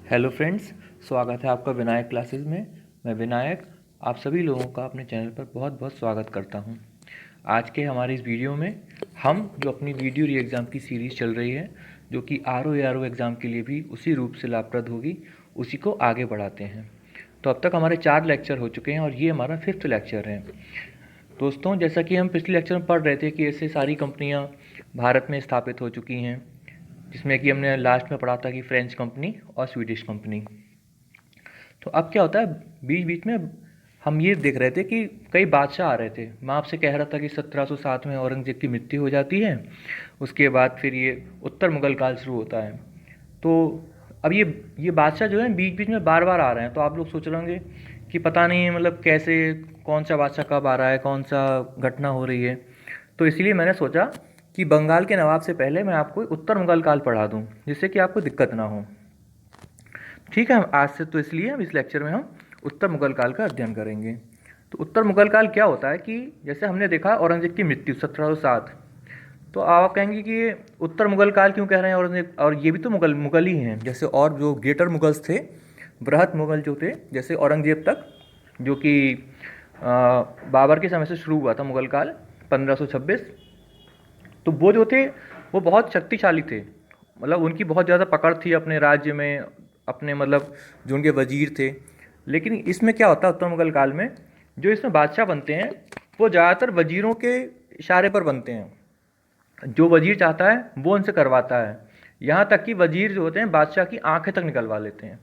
Hello friends, स्वागत है आपका विनायक क्लासेस में। मैं विनायक आप सभी लोगों का अपने चैनल पर बहुत बहुत स्वागत करता हूं। आज के हमारे इस वीडियो में हम जो अपनी वीडियो री एग्ज़ाम की सीरीज़ चल रही है, जो कि आर ओ एग्ज़ाम के लिए भी उसी रूप से लाभप्रद होगी, उसी को आगे बढ़ाते हैं। तो अब तक हमारे 4 लेक्चर हो चुके हैं और ये हमारा 5th लेक्चर है। दोस्तों, जैसा कि हम पिछले लेक्चर में पढ़ रहे थे कि ऐसे सारी कंपनियां भारत में स्थापित हो चुकी हैं, जिसमें कि हमने लास्ट में पढ़ा था कि फ्रेंच कंपनी और स्वीडिश कंपनी। तो अब क्या होता है, बीच बीच में हम ये देख रहे थे कि कई बादशाह आ रहे थे। मैं आपसे कह रहा था कि 1707 में औरंगजेब की मृत्यु हो जाती है, उसके बाद फिर ये उत्तर मुगल काल शुरू होता है। तो अब ये बादशाह जो है बीच बीच में बार बार आ रहे हैं। तो आप लोग सोच रहे होंगे कि पता नहीं मतलब कैसे, कौन सा बादशाह कब आ रहा है, कौन सा घटना हो रही है। तो इसलिए मैंने सोचा कि बंगाल के नवाब से पहले मैं आपको उत्तर मुगल काल पढ़ा दूं, जिससे कि आपको दिक्कत ना हो। ठीक है, आज से तो इसलिए हम इस लेक्चर में हम उत्तर मुगल काल का अध्ययन करेंगे। तो उत्तर मुगल काल क्या होता है कि जैसे हमने देखा औरंगजेब की मृत्यु 1707। तो आप कहेंगे कि ये उत्तर मुगल काल क्यों कह रहे हैं औरंगजेब, और ये भी तो मुगल ही हैं। जैसे और जो ग्रेटर मुगल्स थे, बृहत मुगल जो थे, जैसे औरंगजेब तक, जो कि बाबर के समय से शुरू हुआ था मुगल काल 1526। तो वो जो थे वो बहुत शक्तिशाली थे, मतलब उनकी बहुत ज़्यादा पकड़ थी अपने राज्य में, अपने मतलब जो उनके वजीर थे। लेकिन इसमें क्या होता है, उत्तर मुगल काल में जो इसमें बादशाह बनते हैं वो ज़्यादातर वजीरों के इशारे पर बनते हैं। जो वजीर चाहता है वो उनसे करवाता है। यहाँ तक कि वजीर जो होते हैं बादशाह की आंखें तक निकलवा लेते हैं।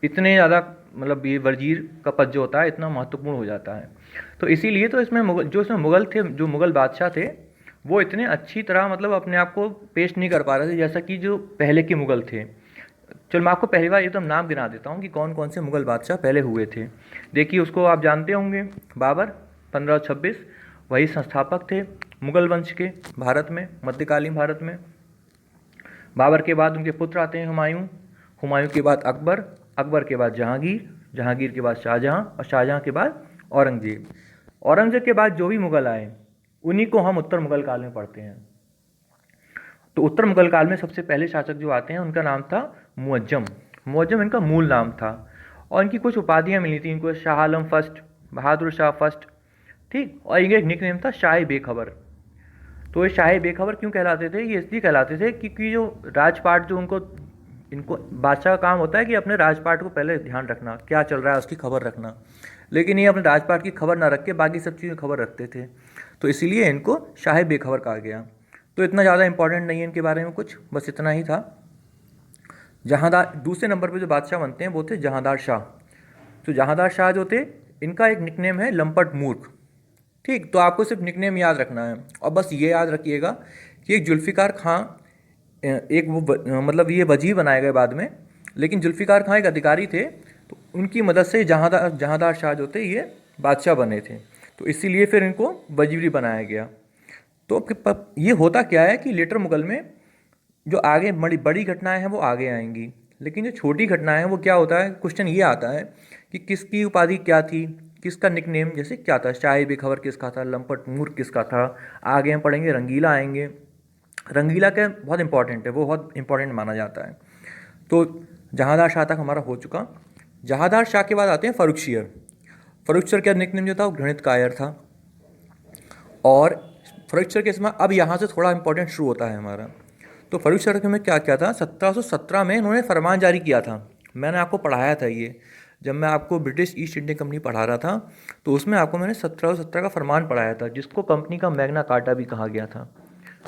इतने ज़्यादा मतलब ये वजीर का पद जो होता है इतना महत्वपूर्ण हो जाता है। तो इसीलिए तो इसमें इसमें मुगल थे, जो मुगल बादशाह थे, वो इतने अच्छी तरह मतलब अपने आप को पेश नहीं कर पा रहे थे जैसा कि जो पहले के मुगल थे। चलो मैं आपको पहली बार एकदम नाम गिना देता हूँ कि कौन कौन से मुगल बादशाह पहले हुए थे। देखिए, उसको आप जानते होंगे, बाबर 1526, वही संस्थापक थे मुगल वंश के भारत में, मध्यकालीन भारत में। बाबर के बाद उनके पुत्र आते हैं हुमायूं, हुमायूं के बाद अकबर, अकबर के बाद जहांगीर, जहांगीर के बाद शाहजहां, और शाहजहां के बाद औरंगजेब। औरंगजेब के बाद जो भी मुगल आए उन्हीं को हम उत्तर मुगल काल में पढ़ते हैं। तो उत्तर मुगल काल में सबसे पहले शासक जो आते हैं उनका नाम था मुअज्जम। मुअज्जम इनका मूल नाम था, और इनकी कुछ उपाधियाँ मिली थी इनको, शाह आलम फर्स्ट, बहादुर शाह फर्स्ट, ठीक। और इनका एक निक नेम था शाह बेखबर। तो ये शाह बेखबर क्यों कहलाते थे, ये इसलिए कहलाते थे क्योंकि जो राजपाट जो उनको, इनको बादशाह का काम होता है कि अपने राजपाट को पहले ध्यान रखना, क्या चल रहा है उसकी खबर रखना। लेकिन ये अपने राजपाट की खबर ना रख के बाकी सब चीज़ें खबर रखते थे, तो इसीलिए इनको शाह बेखबर कहा गया। तो इतना ज़्यादा इंपॉर्टेंट नहीं है इनके बारे में कुछ, बस इतना ही था। जहांदार दूसरे नंबर पे जो बादशाह बनते हैं वो थे जहांदार शाह। तो जहांदार शाह जो थे, इनका एक निकनेम है लंपट मूर्ख, ठीक। तो आपको सिर्फ निकनेम याद रखना है, और बस ये याद रखिएगा कि एक जुल्फ़िकार खां, एक वो मतलब ये वजीर बनाए गए बाद में, लेकिन जुल्फ़िकार खां एक अधिकारी थे, तो उनकी मदद से जहांदार शाह जो थे ये बादशाह बने थे। तो इसीलिए फिर इनको वजीरी बनाया गया। तो ये होता क्या है कि लेटर मुगल में जो आगे बड़ी बड़ी घटनाएं हैं वो आगे आएंगी, लेकिन जो छोटी घटनाएं हैं वो क्या होता है, क्वेश्चन ये आता है कि किसकी उपाधि क्या थी, किसका निकनेम जैसे क्या था, शाह बेखबर किसका था, लंपट मूर्ख किसका था। आगे हम पढ़ेंगे रंगीला आएंगे। रंगीला क्या बहुत इंपॉर्टेंट है, वो बहुत इंपॉर्टेंट माना जाता है। तो जहांदार शाह तक हमारा हो चुका। जहांदार शाह के बाद आते हैं फर्रुखशियर। फर्रुखशियर का निकनेम जो था वो घृणित कायर था। और फर्रुखशियर के समय अब यहाँ से थोड़ा इंपॉर्टेंट शुरू होता है हमारा। तो फर्रुखशियर में क्या क्या था, 1717 में इन्होंने फरमान जारी किया था। मैंने आपको पढ़ाया था ये, जब मैं आपको ब्रिटिश ईस्ट इंडिया कंपनी पढ़ा रहा था, तो उसमें आपको मैंने 1717 का फरमान पढ़ाया था, जिसको कंपनी का मैग्ना कार्टा भी कहा गया था,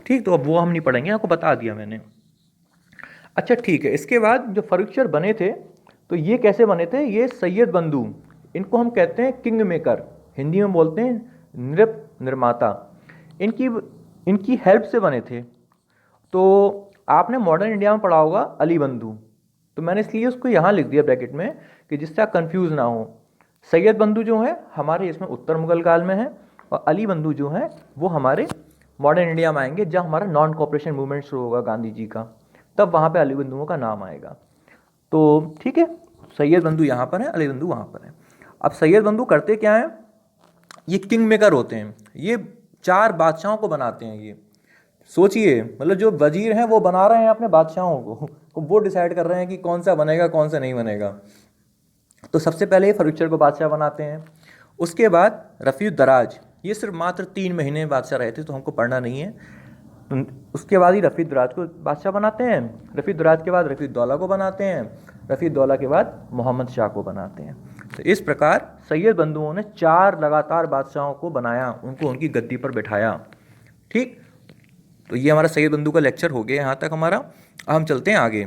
ठीक। तो अब वो हम नहीं पढ़ेंगे, आपको बता दिया मैंने। अच्छा ठीक है, इसके बाद जो फर्रुखशियर बने थे, तो ये कैसे बने थे, ये सैयद बंधु, इनको हम कहते हैं किंग मेकर, हिंदी में बोलते हैं नृप निर्माता, इनकी इनकी हेल्प से बने थे। तो आपने मॉडर्न इंडिया में पढ़ा होगा अली बंधु, तो मैंने इसलिए उसको यहाँ लिख दिया ब्रैकेट में कि जिससे आप कंफ्यूज ना हो। सैयद बंधु जो है हमारे इसमें उत्तर मुगल काल में है, और अली बंधु जो है वो हमारे मॉडर्न इंडिया में आएंगे, जब हमारा नॉन कॉपरेशन मूवमेंट शुरू होगा गांधी जी का, तब वहाँ पे अली बंधुओं का नाम आएगा। तो ठीक है, सैयद बंधु यहाँ पर है, अली बंधु वहाँ पर है। अब सैयद बंधु करते क्या हैं, ये किंग मेकर होते हैं, ये 4 बादशाहों को बनाते हैं। ये सोचिए, मतलब जो वजीर हैं वो बना रहे हैं अपने बादशाहों को, वो डिसाइड कर रहे हैं कि कौन सा बनेगा कौन सा नहीं बनेगा। तो सबसे पहले ये फर्रुखचर को बादशाह बनाते हैं। उसके बाद रफ़ीउद्दराज, ये सिर्फ मात्र 3 महीने बादशाह रहे थे, तो हमको पढ़ना नहीं है। तो उसके बाद ही रफ़ीउद्दराज को बादशाह बनाते हैं। रफ़ीउद्दराज के बाद रफ़ीउद्दौला को बनाते हैं। रफ़ीउद्दौला के बाद मोहम्मद शाह को बनाते हैं। तो इस प्रकार सैयद बंधुओं ने 4 लगातार बादशाहों को बनाया, उनको उनकी गद्दी पर बैठाया। ठीक, तो ये हमारा सैयद बंधु का लेक्चर हो गया यहाँ तक हमारा। अब हम चलते हैं आगे।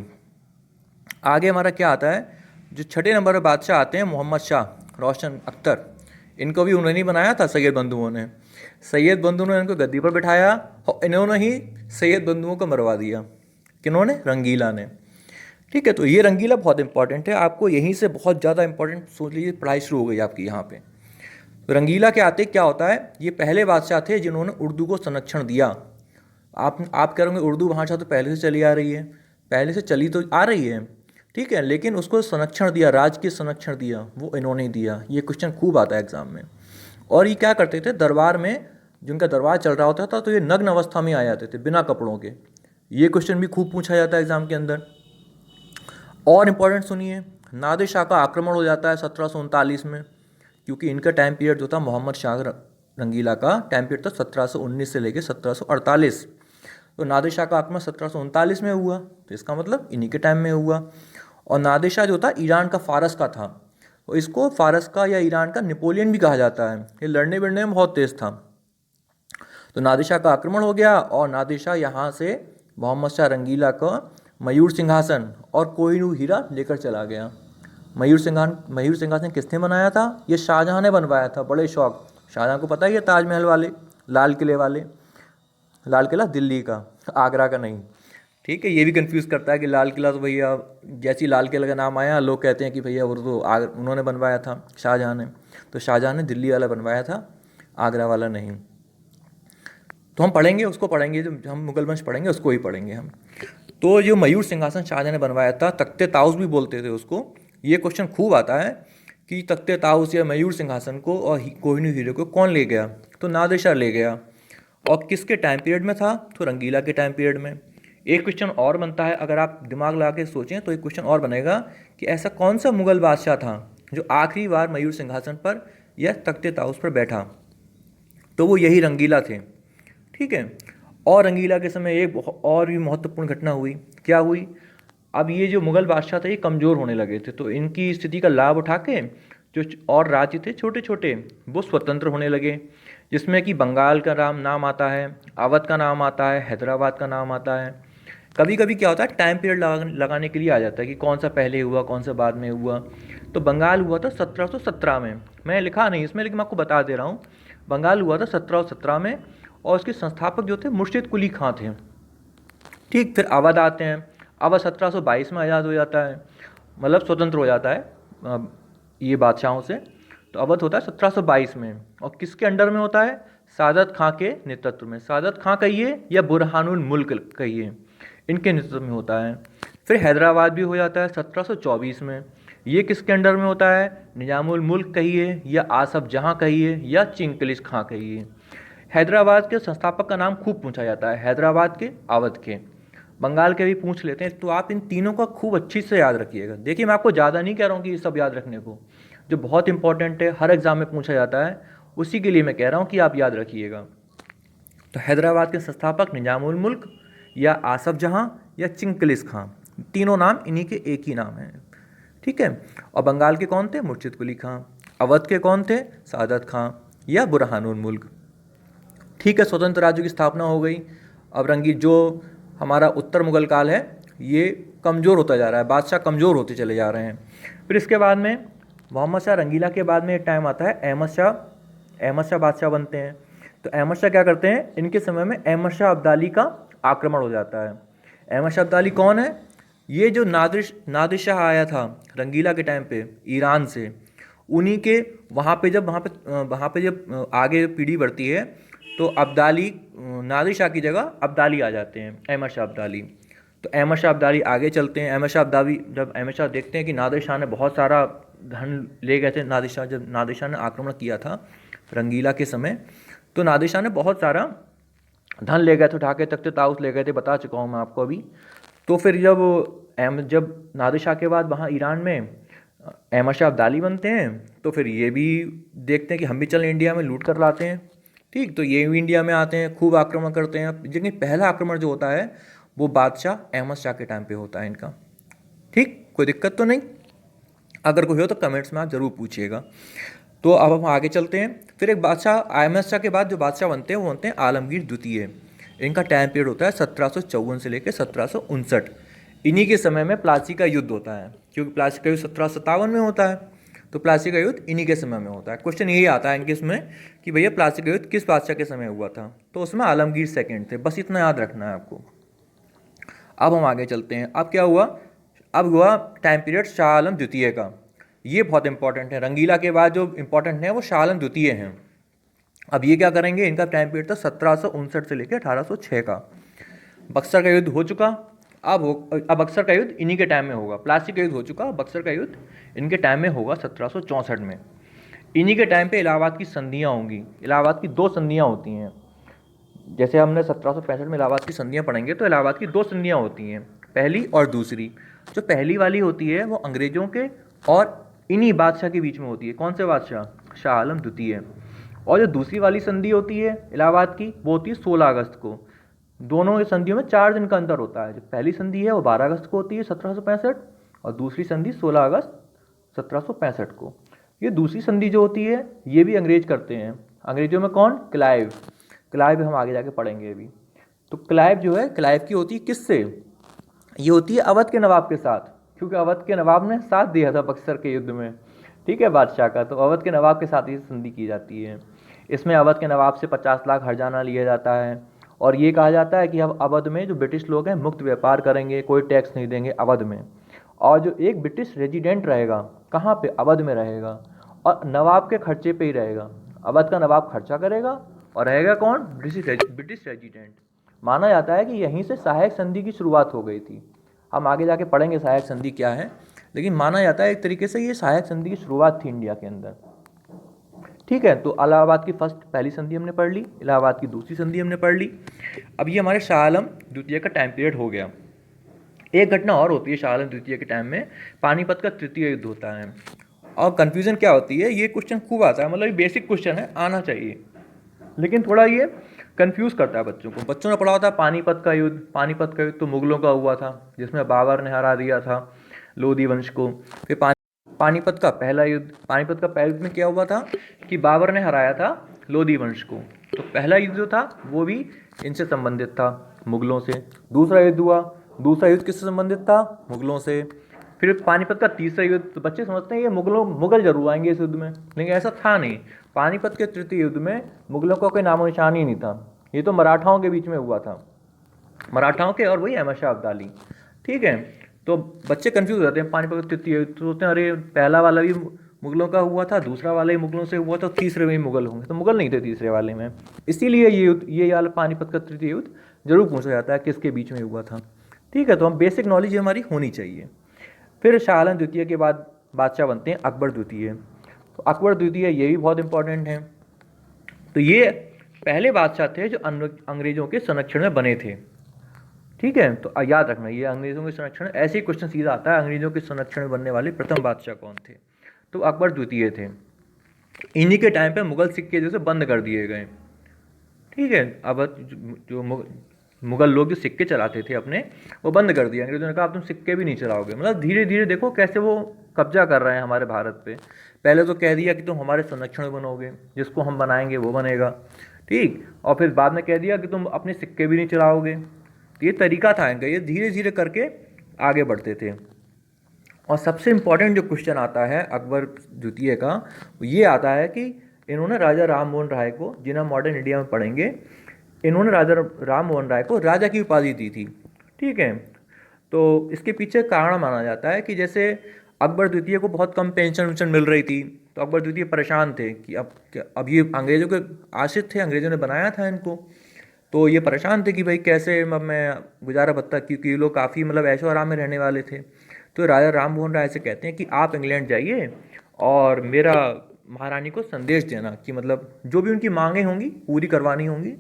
आगे हमारा क्या आता है, जो छठे नंबर पर बादशाह आते हैं मोहम्मद शाह, रोशन अख्तर। इनको भी उन्होंने ही बनाया था सैयद बंधुओं ने। सैयद बंधुओं ने इनको गद्दी पर बिठाया और इन्होंने ही सैयद बंधुओं को मरवा दिया। किन्होंने? रंगीला ने। ठीक है, तो ये रंगीला बहुत इंपॉर्टेंट है, आपको यहीं से बहुत ज़्यादा इंपॉर्टेंट सोच लीजिए, पढ़ाई शुरू हो गई आपकी यहाँ पे। तो रंगीला के आते क्या होता है, ये पहले बादशाह थे जिन्होंने उर्दू को संरक्षण दिया। आप कह रहे होंगे उर्दू भाषा तो पहले से चली आ रही है, पहले से चली तो आ रही है, ठीक है, लेकिन उसको संरक्षण दिया, राजकीय संरक्षण दिया, वो इन्होंने दिया। ये क्वेश्चन खूब आता है एग्जाम में। और ये क्या करते थे, दरबार में जिनका दरबार चल रहा होता था तो ये नग्न अवस्था में आ जाते थे, बिना कपड़ों के। ये क्वेश्चन भी खूब पूछा जाता है एग्जाम के अंदर। और इम्पोर्टेंट सुनिए, नादिर शाह का आक्रमण हो जाता है 1739 में, क्योंकि इनका टाइम पीरियड जो था, मोहम्मद शाह रंगीला का टाइम पीरियड था 1719 से लेकर 1748। तो नादिर शाह का आक्रमण 1739 में हुआ, तो इसका मतलब इन्हीं के टाइम में हुआ। और नादिर शाह जो था ईरान का फारस का था, और इसको फारस का या ईरान का नेपोलियन भी कहा जाता है। ये लड़ने भिड़ने में बहुत तेज़ था। तो नादिर शाह का आक्रमण हो गया और नादिर शाह यहाँ से मोहम्मद शाह रंगीला का मयूर सिंहासन और कोहिनूर हीरा लेकर चला गया। मयूर सिंहासन किसने बनाया था? ये शाहजहाँ ने बनवाया था, बड़े शौक। शाहजहाँ को पता ही है, ताजमहल वाले, लाल किले वाले। लाल किला दिल्ली का, आगरा का नहीं। ठीक है, ये भी कंफ्यूज करता है कि लाल किला तो भैया, जैसे लाल किला का नाम आया लोग कहते हैं कि भैया वो तो उन्होंने बनवाया था, शाहजहाँ ने। तो शाहजहाँ ने दिल्ली वाला बनवाया था, आगरा वाला नहीं। तो हम पढ़ेंगे, उसको पढ़ेंगे, जो हम मुगल वंश पढ़ेंगे उसको ही पढ़ेंगे हम। तो जो मयूर सिंहासन शाहजहाँ ने बनवाया था, तख्ते ताउस भी बोलते थे उसको। ये क्वेश्चन खूब आता है कि तख्ते ताउस या मयूर सिंहासन को और कोहिनूर हीरे को कौन ले गया? तो नादिर शाह ले गया। और किसके टाइम पीरियड में था? तो रंगीला के टाइम पीरियड में। एक क्वेश्चन और बनता है, अगर आप दिमाग लगा के सोचें तो एक क्वेश्चन और बनेगा कि ऐसा कौन सा मुगल बादशाह था जो आखिरी बार मयूर सिंहासन पर या तख्ते ताउस पर बैठा? तो वो यही रंगीला थे। ठीक है, और रंगीला के समय एक और भी महत्वपूर्ण घटना हुई। क्या हुई? अब ये जो मुगल बादशाह थे ये कमज़ोर होने लगे थे, तो इनकी स्थिति का लाभ उठा के जो और राज्य थे छोटे छोटे, वो स्वतंत्र होने लगे, जिसमें कि बंगाल का नाम आता है, अवध का नाम आता है, हैदराबाद का नाम आता है। कभी कभी क्या होता है, टाइम पीरियड लगाने के लिए आ जाता है कि कौन सा पहले हुआ कौन सा बाद में हुआ। तो बंगाल हुआ था 1717 में, मैं लिखा नहीं इसमें लेकिन मैं आपको बता दे रहा हूँ। बंगाल हुआ था 1717 में, और उसके संस्थापक जो थे मुर्शिद कुली खां थे। ठीक, फिर अवध आते हैं। अवध 1722 में आज़ाद हो जाता है, मतलब स्वतंत्र हो जाता है ये बादशाहों से। तो अवध होता है 1722 में, और किसके अंडर में होता है? सादत खां के नेतृत्व में। सादत खां कहिए या बुरहानुल मुल्क कहिए, इनके नेतृत्व में होता है। फिर हैदराबाद भी हो जाता है 1724 में। ये किसके अंडर में होता है? निजामुल मुल्क कहिए या आसफ जहाँ कहिए या चिंगकिलिश खां कहिए। हैदराबाद के संस्थापक का नाम खूब पूछा जाता है, हैदराबाद के, अवध के, बंगाल के भी पूछ लेते हैं। तो आप इन तीनों का खूब अच्छी से याद रखिएगा। देखिए, मैं आपको ज़्यादा नहीं कह रहा हूँ कि ये सब याद रखने को, जो बहुत इंपॉर्टेंट है, हर एग्जाम में पूछा जाता है, उसी के लिए मैं कह रहा हूँ कि आप याद रखिएगा। तो हैदराबाद के संस्थापक निजामुल मुल्क या आसफ जहाँ या चिंगकिलिश खां, तीनों नाम इन्हीं के एक ही नाम हैं। ठीक है, और बंगाल के कौन थे? मुर्शिद कुली खां। अवध के कौन थे? सादत खां या बुरहानुल मुल्क। ठीक है, स्वतंत्र राज्यों की स्थापना हो गई। अब जो हमारा उत्तर मुगल काल है ये कमज़ोर होता जा रहा है, बादशाह कमज़ोर होते चले जा रहे हैं। फिर इसके बाद में मोहम्मद शाह रंगीला के बाद में एक टाइम आता है अहमद शाह बादशाह बनते हैं। तो अहमद शाह क्या करते हैं? इनके समय में अहमद शाह अब्दाली का आक्रमण हो जाता है। अहमद शाह अब्दाली कौन है? ये जो नादिर शाह आया था रंगीला के टाइम पे ईरान से, उन्हीं के वहाँ पे जब आगे पीढ़ी बढ़ती है तो अब्दाली, नादिर शाह की जगह अब्दाली आ जाते हैं, अहमद शाह अब्दाली। तो अहमद शाह अब्दाली आगे चलते हैं। जब अहमद शाह देखते हैं कि नादिर शाह ने बहुत सारा धन ले गए थे, जब नादिर शाह ने आक्रमण किया था रंगीला के समय, तो नादिर शाह ने बहुत सारा धन ले गए थे, उठा के तख्त ताउस ले गए थे, बता चुका हूँ मैं आपको अभी। तो फिर जब नादिर शाह के बाद वहाँ ईरान में अहमद शाह अब्दाली बनते हैं, तो फिर ये भी देखते हैं कि हम भी चलें इंडिया में लूट कर लाते हैं। ठीक, तो ये भी इंडिया में आते हैं, खूब आक्रमण करते हैं। लेकिन पहला आक्रमण जो होता है वो बादशाह अहमद शाह के टाइम पे होता है इनका। ठीक, कोई दिक्कत तो नहीं? अगर कोई हो तो कमेंट्स में आप ज़रूर पूछिएगा। तो अब हम आगे चलते हैं। फिर एक बादशाह अहमद शाह के बाद जो बादशाह बनते हैं वो बनते हैं आलमगीर द्वितीय। इनका टाइम पीरियड होता है 1754 से लेकर 1759। इन्हीं के समय में प्लासी का युद्ध होता है, क्योंकि प्लासी का युद्ध 1757 में होता है, तो प्लासी का युद्ध इन्हीं के समय में होता है। क्वेश्चन यही आता है इनके इसमें कि भैया प्लासी का युद्ध किस बादशाह के समय हुआ था, तो उसमें आलमगीर सेकेंड थे। बस इतना याद रखना है आपको। अब हम आगे चलते हैं। अब क्या हुआ? अब हुआ टाइम पीरियड शाह आलम द्वितीय का। ये बहुत इंपॉर्टेंट है। रंगीला के बाद जो इंपॉर्टेंट है वो शाह आलम द्वितीय हैं। अब ये क्या करेंगे? इनका टाइम पीरियड था 1759 से लेकर 1806 का। बक्सर का युद्ध हो चुका। अब बक्सर का युद्ध इन्हीं के टाइम में होगा। प्लासी का युद्ध हो चुका, बक्सर का युद्ध इनके टाइम में होगा 1764 में। इन्हीं के टाइम पे इलाहाबाद की संधियाँ होंगी। इलाहाबाद की 2 संधियाँ होती हैं। जैसे हमने 1765 में इलाहाबाद की संधियाँ पढ़ेंगे, तो इलाहाबाद की 2 संधियाँ होती हैं, पहली और दूसरी। जो पहली वाली होती है वो अंग्रेज़ों के और इन्हीं बादशाह के बीच में होती है। कौन से बादशाह? शाह आलम द्वितीय। और जो दूसरी वाली संधि होती है इलाहाबाद की, वो होती है 16 अगस्त को। दोनों संधियों में 4 दिन का अंतर होता है। जो पहली संधि है वो 12 अगस्त को होती है 1765, और दूसरी संधि 16 अगस्त 1765 को। ये दूसरी संधि जो होती है ये भी अंग्रेज करते हैं। अंग्रेजों में कौन? क्लाइव। क्लाइव हम आगे जाके पढ़ेंगे अभी। तो क्लाइव जो है, क्लाइव की होती है किससे? ये होती है अवध के नवाब के साथ, क्योंकि अवध के नवाब ने साथ दिया था बक्सर के युद्ध में। ठीक है, बादशाह का। तो अवध के नवाब के साथ ये संधि की जाती है। इसमें अवध के नवाब से 50 लाख हर्जाना लिया जाता है, और ये कहा जाता है कि अब अवध में जो ब्रिटिश लोग हैं मुक्त व्यापार करेंगे, कोई टैक्स नहीं देंगे अवध में। और जो एक ब्रिटिश रेजिडेंट रहेगा, कहाँ पे? अवध में रहेगा, और नवाब के खर्चे पे ही रहेगा। अवध का नवाब खर्चा करेगा, और रहेगा कौन? British resident. माना जाता है कि यहीं से सहायक संधि की शुरुआत हो गई थी। हम आगे जाके पढ़ेंगे सहायक संधि क्या है, लेकिन माना जाता है एक तरीके से ये सहायक संधि की शुरुआत थी इंडिया के अंदर। ठीक है, तो इलाहाबाद की पहली संधि हमने पढ़ ली, इलाहाबाद की दूसरी संधि हमने पढ़ ली। अब ये हमारे शाह आलम द्वितीय का टाइम पीरियड हो गया। एक घटना और होती है शाह आलम द्वितीय के टाइम में, पानीपत का तृतीय युद्ध होता है। और कन्फ्यूज़न क्या होती है, ये क्वेश्चन खूब आता है, मतलब ये बेसिक क्वेश्चन है, आना चाहिए, लेकिन थोड़ा ये कंफ्यूज करता है बच्चों को। बच्चों ने पढ़ा होता है पानीपत का युद्ध। पानीपत का युद्ध तो मुगलों का हुआ था, जिसमें बाबर ने हरा दिया था लोधी वंश को। फिर पानीपत का पहला युद्ध, पानीपत का पहले युद्ध में क्या हुआ था कि बाबर ने हराया था लोधी वंश को। तो पहला युद्ध जो था वो भी इनसे संबंधित था, मुगलों से। दूसरा युद्ध हुआ, दूसरा युद्ध किससे संबंधित था? मुगलों से। फिर पानीपत का तीसरा युद्ध, तो बच्चे समझते हैं ये मुगल जरूर आएंगे इस युद्ध में, लेकिन ऐसा था नहीं। पानीपत के तृतीय युद्ध में मुगलों का कोई नामो निशान ही नहीं था। ये तो मराठाओं के बीच में हुआ था, मराठाओं के और वही अहमद शाह अब्दाली। ठीक है, तो बच्चे कंफ्यूज हो जाते हैं। पानीपत का तृतीय युद्ध सोचते हैं अरे पहला वाला भी मुगलों का हुआ था, दूसरा वाला ही मुगलों से हुआ था, तीसरे में ही मुगल होंगे, तो मुगल नहीं थे तीसरे वाले में। इसीलिए ये वाला पानीपत का तृतीय युद्ध जरूर पूछा जाता है किसके बीच में हुआ था। ठीक है, तो हम बेसिक नॉलेज हमारी होनी चाहिए। फिर शाह आलम द्वितीय के बाद बादशाह बनते हैं अकबर द्वितीय। तो अकबर द्वितीय ये भी बहुत इंपॉर्टेंट हैं। तो ये पहले बादशाह थे जो अंग्रेज़ों के संरक्षण में बने थे। ठीक है, तो याद रखना ये अंग्रेज़ों के संरक्षण, ऐसे ही क्वेश्चन सीधा आता है, अंग्रेज़ों के संरक्षण में बनने वाले प्रथम बादशाह कौन थे? तो अकबर द्वितीय थे। इन्हीं के टाइम पे मुगल सिक्के जैसे बंद कर दिए गए। ठीक है, अब जो मुगल लोग जो सिक्के चलाते थे अपने, वो बंद कर दिया। अंग्रेजों ने कहा अब तुम सिक्के भी नहीं चलाओगे। मतलब धीरे धीरे देखो कैसे वो कब्जा कर रहे हैं हमारे भारत पे। पहले तो कह दिया कि तुम हमारे संरक्षण में बनोगे, जिसको हम बनाएंगे वो बनेगा। ठीक, और फिर बाद में कह दिया कि तुम अपने सिक्के भी नहीं चलाओगे। तो ये तरीका था इनका, ये धीरे धीरे करके आगे बढ़ते थे। और सबसे इम्पॉर्टेंट जो क्वेश्चन आता है अकबर द्वितीय का, वो ये आता है कि इन्होंने राजा राम मोहन राय को, जिन्हें मॉडर्न इंडिया में पढ़ेंगे, इन्होंने राजा राम मोहन राय को राजा की उपाधि दी थी। ठीक है, तो इसके पीछे कारण माना जाता है कि जैसे अकबर द्वितीय को बहुत कम पेंशन वेंशन मिल रही थी, तो अकबर द्वितीय परेशान थे कि अब ये अंग्रेज़ों के आश्रित थे, अंग्रेज़ों ने बनाया था इनको, तो ये परेशान थे कि भाई कैसे अब मैं गुजारा भत्ता, क्योंकि ये लोग काफ़ी मतलब ऐशो आराम में रहने वाले थे। तो राजा राम मोहन राय से कहते हैं कि आप इंग्लैंड जाइए और मेरा महारानी को संदेश देना कि मतलब जो भी उनकी मांगें होंगी पूरी करवानी होंगी,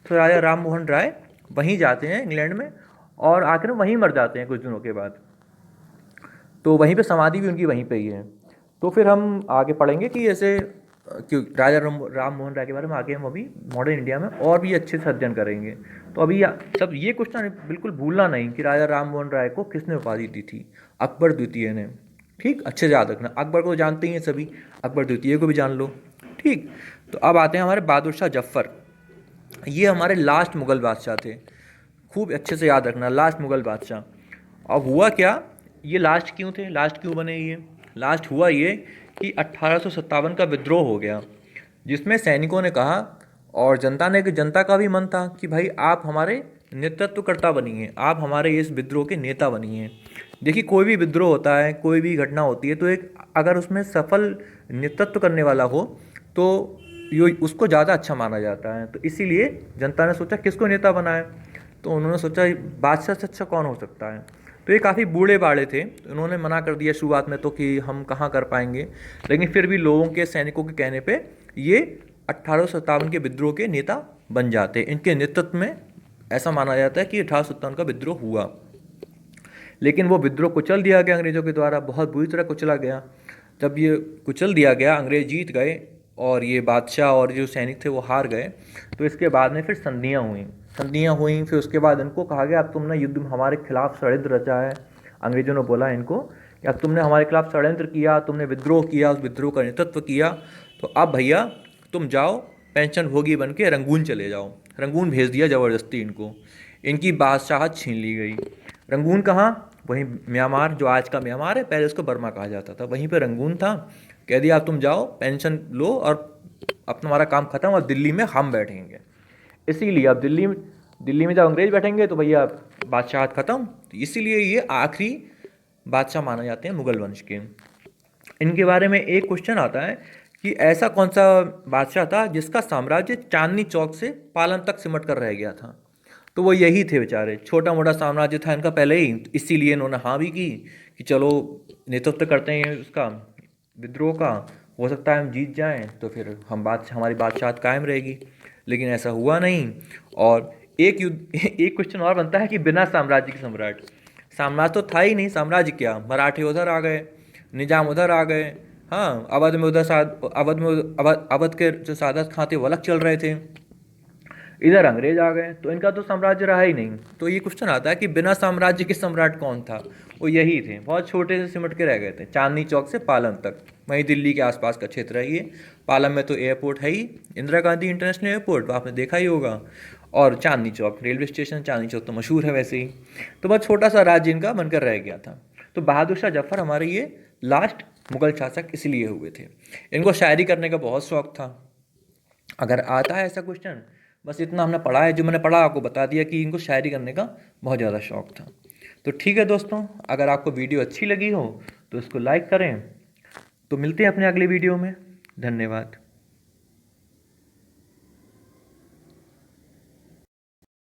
तो राजा राम मोहन राय वहीं जाते हैं इंग्लैंड में, और आखिर में वहीं मर जाते हैं कुछ दिनों के बाद। तो वहीं पे समाधि भी उनकी वहीं पे ही है। तो फिर हम आगे पढ़ेंगे कि ऐसे कि राजा राम मोहन राय के बारे में आगे हम अभी मॉडर्न इंडिया में और भी अच्छे से अध्ययन करेंगे। तो अभी सब ये क्वेश्चन बिल्कुल भूलना नहीं कि राजा राम मोहन राय को किसने उपाधि दी थी? अकबर द्वितीय ने। ठीक, अच्छे से याद रखना। अकबर को जानते ही हैं सभी, अकबर द्वितीय को भी जान लो। ठीक, तो अब आते हैं हमारे बहादुर शाह जफ़र। ये हमारे लास्ट मुग़ल बादशाह थे, खूब अच्छे से याद रखना, लास्ट मुग़ल बादशाह। अब हुआ क्या, ये लास्ट क्यों थे, लास्ट क्यों बने? ये लास्ट हुआ ये कि 1857 का विद्रोह हो गया, जिसमें सैनिकों ने कहा और जनता का भी मन था कि भाई आप हमारे नेतृत्वकर्ता बनिए, आप हमारे इस विद्रोह के नेता बनिए। देखिए, कोई भी विद्रोह होता है, कोई भी घटना होती है, तो एक अगर उसमें सफल नेतृत्व करने वाला हो तो ये उसको ज़्यादा अच्छा माना जाता है। तो इसीलिए जनता ने सोचा किसको नेता बनाए, तो उन्होंने सोचा बादशाह से अच्छा कौन हो सकता है। तो ये काफ़ी बूढ़े बाड़े थे, तो उन्होंने मना कर दिया शुरुआत में तो कि हम कहाँ कर पाएंगे, लेकिन फिर भी लोगों के, सैनिकों के कहने पे ये 1857 के विद्रोह के नेता बन जाते। इनके नेतृत्व में ऐसा माना जाता है कि 1857 का विद्रोह हुआ। लेकिन वो विद्रोह कुचल दिया गया अंग्रेज़ों के द्वारा, बहुत बुरी तरह कुचला गया। जब ये कुचल दिया गया, अंग्रेज़ जीत गए और ये बादशाह और जो सैनिक थे वो हार गए, तो इसके बाद में फिर संधियाँ हुई। फिर उसके बाद इनको कहा गया अब तुमने युद्ध में हमारे खिलाफ षड्यंत्र रचा है। अंग्रेज़ों ने बोला इनको कि अब तुमने हमारे खिलाफ षड्यंत्र किया, तुमने विद्रोह किया, उस विद्रोह का नेतृत्व किया, तो अब भैया तुम जाओ पेंशन भोगी बन के रंगून चले जाओ। रंगून भेज दिया ज़बरदस्ती इनको, इनकी बादशाहत छीन ली गई। रंगून कहाँ? वहीं म्यांमार, जो आज का म्यांमार है, पहले उसको बर्मा कहा जाता था, वहीं पर रंगून था। कह दिया अब तुम जाओ पेंशन लो और अब तुम्हारा काम खत्म, और दिल्ली में हम बैठेंगे। इसीलिए अब दिल्ली में जब अंग्रेज बैठेंगे तो भैया बादशाहत खत्म। तो इसीलिए ये आखिरी बादशाह माने जाते हैं मुगल वंश के। इनके बारे में एक क्वेश्चन आता है कि ऐसा कौन सा बादशाह था जिसका साम्राज्य चांदनी चौक से पालन तक सिमट कर रह गया था? तो वो यही थे बेचारे, छोटा मोटा साम्राज्य था इनका पहले ही, इसीलिए इन्होंने हाँ भी की कि चलो नेतृत्व करते हैं उसका, विद्रोह का, हो सकता है हम जीत जाएं तो फिर हमारी बादशाहत कायम रहेगी। लेकिन ऐसा हुआ नहीं। और एक क्वेश्चन और बनता है कि बिना साम्राज्य के सम्राट, साम्राज्य तो था ही नहीं, साम्राज्य क्या, मराठे उधर आ गए, निजाम उधर आ गए, हाँ, अवध के जो सादत खां थे वो अलग चल रहे थे, इधर अंग्रेज आ गए, तो इनका तो साम्राज्य रहा ही नहीं। तो ये क्वेश्चन आता है कि बिना साम्राज्य के सम्राट कौन था? वो यही थे, बहुत छोटे से सिमट के रह गए थे, चांदनी चौक से पालम तक, वहीं दिल्ली के आसपास का क्षेत्र है ये। पालम में तो एयरपोर्ट है ही, इंदिरा गांधी इंटरनेशनल एयरपोर्ट, आपने देखा ही होगा, और चांदनी चौक रेलवे स्टेशन, चांदनी चौक तो मशहूर है वैसे ही। तो बहुत छोटा सा राज्य इनका बनकर रह गया था। तो बहादुर शाह जफ़र हमारे ये लास्ट मुगल शासक इसलिए हुए थे। इनको शायरी करने का बहुत शौक था। अगर आता है ऐसा क्वेश्चन, बस इतना हमने पढ़ा है, जो मैंने पढ़ा आपको बता दिया कि इनको शायरी करने का बहुत ज़्यादा शौक था। तो ठीक है दोस्तों, अगर आपको वीडियो अच्छी लगी हो तो इसको लाइक करें। तो मिलते हैं अपने अगले वीडियो में। धन्यवाद।